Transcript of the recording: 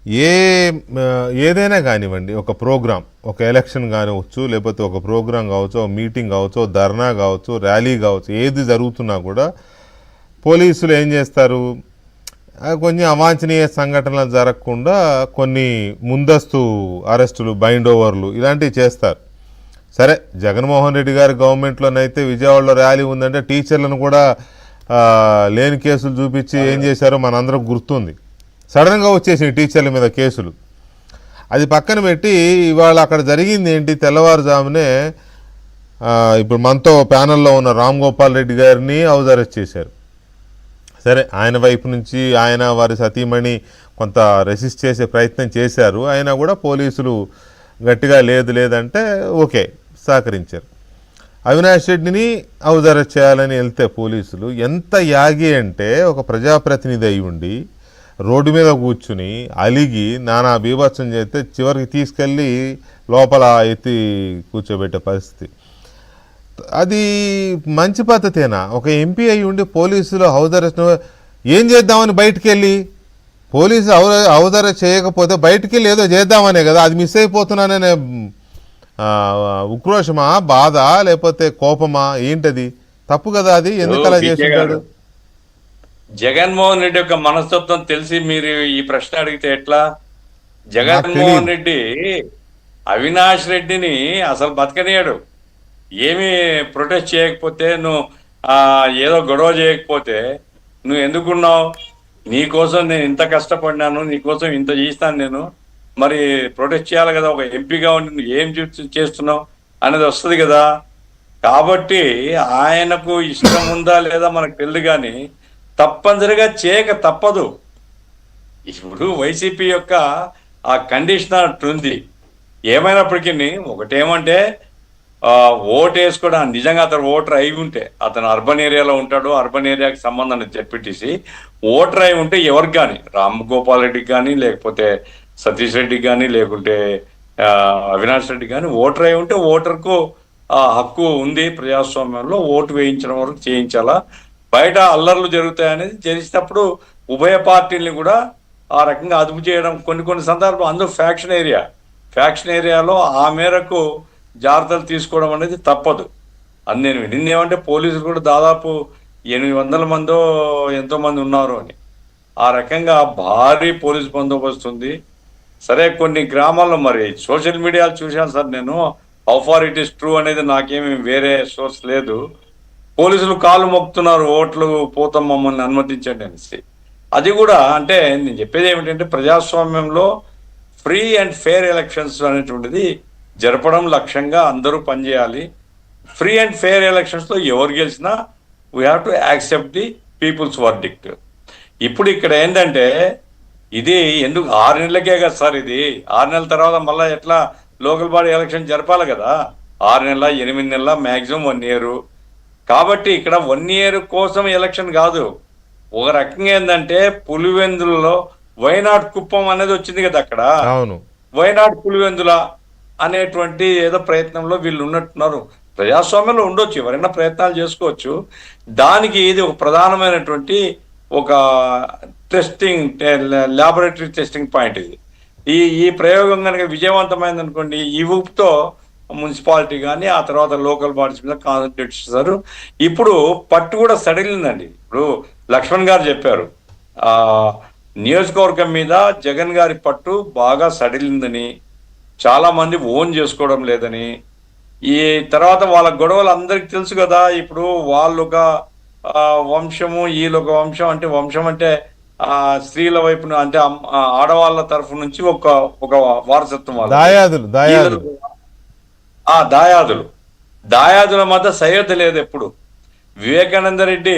ఏ ఏదైనా కానివ్వండి, ఒక ప్రోగ్రాం, ఒక ఎలక్షన్ కానివచ్చు, లేకపోతే ఒక ప్రోగ్రాం కావచ్చు, ఒక మీటింగ్ కావచ్చు, ధర్నా కావచ్చు, ర్యాలీ కావచ్చు, ఏది జరుగుతున్నా కూడా పోలీసులు ఏం చేస్తారు, కొంచెం అవాంఛనీయ సంఘటనలు జరగకుండా కొన్ని ముందస్తు అరెస్టులు, బైండ్ ఓవర్లు ఇలాంటివి చేస్తారు. సరే, జగన్మోహన్ రెడ్డి గారి గవర్నమెంట్లోనైతే విజయవాడలో ర్యాలీ ఉందంటే టీచర్లను కూడా లేని కేసులు చూపించి ఏం చేశారో మనందరం గుర్తుంది. సడన్గా వచ్చేసింది టీచర్ల మీద కేసులు. అది పక్కన పెట్టి ఇవాళ అక్కడ జరిగింది ఏంటి, తెల్లవారుజామునే ఇప్పుడు మనతో ప్యానల్లో ఉన్న రామ్ గోపాల్ రెడ్డి గారిని హౌస్ అరెస్ట్ చేశారు. సరే, ఆయన వైపు నుంచి ఆయన వారి సతీమణి కొంత రెసిస్ట్ చేసే ప్రయత్నం చేశారు. అయినా కూడా పోలీసులు గట్టిగా లేదంటే ఓకే, సహకరించారు. అవినాష్ రెడ్డిని హౌస్ అరెస్ట్ చేయాలని వెళ్తే పోలీసులు ఎంత యాగి అంటే, ఒక ప్రజాప్రతినిధి అయి ఉండి రోడ్డు మీద కూర్చుని అలిగి నానా బీభత్సం చేస్తే చివరికి తీసుకెళ్ళి లోపల ఎత్తి కూర్చోబెట్టే పరిస్థితి. అది మంచి పద్ధతేనా? ఒక ఎంపీ అయి ఉండి పోలీసులు హౌస్ అరెస్ట్ ఏం చేద్దామని బయటికి వెళ్ళి, పోలీసు హౌస్ అరెస్ట్ చేయకపోతే బయటికి వెళ్ళి ఏదో చేద్దామనే కదా, అది మిస్ అయిపోతున్నాననే ఉక్రోషమా, బాధ, లేకపోతే కోపమా, ఏంటది? తప్పు కదా అది. ఎందుకు అలా చేస్తున్నాడు? జగన్మోహన్ రెడ్డి యొక్క మనస్తత్వం తెలిసి మీరు ఈ ప్రశ్న అడిగితే ఎట్లా? జగన్మోహన్ రెడ్డి అవినాష్ రెడ్డిని అసలు బతకనియాడు. ఏమి ప్రొటెస్ట్ చేయకపోతే, నువ్వు ఏదో గొడవ చేయకపోతే నువ్వు ఎందుకున్నావు? నీకోసం నేను ఇంత కష్టపడినాను, నీకోసం ఇంత చేస్తాను నేను, మరి ప్రొటెస్ట్ చేయాలి కదా. ఒక ఎంపీగా ఉండి నువ్వు ఏం చేస్తున్నావు అనేది వస్తుంది కదా. కాబట్టి ఆయనకు ఇష్టం ఉందా లేదా మనకు తెలియదు, కానీ తప్పనిసరిగా చేయక తప్పదు. ఇప్పుడు వైసీపీ యొక్క ఆ కండిషన్ అట్టుంది. ఏమైనప్పటికీ ఒకటేమంటే, ఓటు వేసుకోవడం నిజంగా అతను ఓటర్ అయి ఉంటే, అతను అర్బన్ ఏరియాలో ఉంటాడు, అర్బన్ ఏరియాకి సంబంధం చెప్పిట్టేసి ఓటర్ అయి ఉంటే ఎవరికి కానీ, రామ్ గోపాల్ రెడ్డికి కానీ, లేకపోతే సతీష్ రెడ్డికి కానీ, లేకుంటే అవినాష్ రెడ్డి కానీ ఓటర్ అయి ఉంటే ఓటర్కు హక్కు ఉంది. ప్రజాస్వామ్యంలో ఓటు వేయించడం వరకు చేయించాలా. బయట అల్లర్లు జరుగుతాయనేది తెలిసినప్పుడు ఉభయ పార్టీల్ని కూడా ఆ రకంగా అదుపు చేయడం కొన్ని సందర్భాలు, అందులో ఫ్యాక్షన్ ఏరియాలో ఆ మేరకు జాగ్రత్తలు తీసుకోవడం అనేది తప్పదు. అది నేను వినింది ఏమంటే, పోలీసులు కూడా దాదాపు 800 మందో ఎంతోమంది ఉన్నారు అని. ఆ రకంగా భారీ పోలీసు బందోబస్తు ఉంది. సరే, కొన్ని గ్రామాల్లో మరి సోషల్ మీడియాలో చూశాను సార్ నేను, how far it is true అనేది నాకేమి వేరే సోర్స్ లేదు. పోలీసులు కాళ్ళు మొక్కుతున్నారు, ఓట్లు పోతాం మమ్మల్ని అనుమతించండి అనేసి. అది కూడా అంటే నేను చెప్పేది ఏమిటంటే, ప్రజాస్వామ్యంలో ఫ్రీ అండ్ ఫెయిర్ ఎలక్షన్స్ అనేటువంటిది జరపడం లక్ష్యంగా అందరూ పనిచేయాలి. ఫ్రీ అండ్ ఫెయిర్ ఎలక్షన్స్లో ఎవరు గెలిచినా we have to accept the people's verdict. ఇప్పుడు ఇక్కడ ఏంటంటే, ఇది ఎందుకు 6 నెలలకే కదా సార్, ఇది 6 నెలల తర్వాత మళ్ళీ ఎట్లా లోకల్ బాడీ ఎలక్షన్ జరపాలి కదా. 6 నెలల 8 నెలల మ్యాక్సిమం 1 ఇయర్. కాబట్టి ఇక్కడ 1 ఇయర్ కోసం ఎలక్షన్ కాదు. ఒక రకంగా ఏంటంటే, పులివెందులలో వైనాడ్ కుప్పం అనేది వచ్చింది కదా, అక్కడ వైనాడ్ పులివెందుల అనేటువంటి ఏదో ప్రయత్నంలో వీళ్ళు ఉన్నట్టున్నారు. ప్రజాస్వామ్యంలో ఉండొచ్చు, ఎవరైనా ప్రయత్నాలు చేసుకోవచ్చు. దానికి ఇది ఒక ప్రధానమైనటువంటి ఒక టెస్టింగ్, ల్యాబొరేటరీ టెస్టింగ్ పాయింట్. ఇది ఈ ప్రయోగం కనుక విజయవంతమైంది అనుకోండి, ఈ ఊపుతో మున్సిపాలిటీ కానీ ఆ తర్వాత లోకల్ బాడీస్ మీద కాన్సన్ట్రేట్ చేస్తారు. ఇప్పుడు పట్టు కూడా సడిలిందండి. ఇప్పుడు లక్ష్మణ్ గారు చెప్పారు, నియోజకవర్గం మీద జగన్ గారి పట్టు బాగా సడిలిందని, చాలా మంది ఓన్ చేసుకోవడం లేదని. ఈ తర్వాత వాళ్ళ గొడవలు అందరికి తెలుసు కదా. ఇప్పుడు వాళ్ళు ఒక వంశము, వీళ్ళొక వంశం. అంటే వంశం అంటే స్త్రీల వైపు అంటే ఆడవాళ్ళ తరఫు నుంచి ఒక వారసత్వం, దాయాదుల మధ్య సయోధ్య లేదు. ఎప్పుడు వివేకానంద రెడ్డి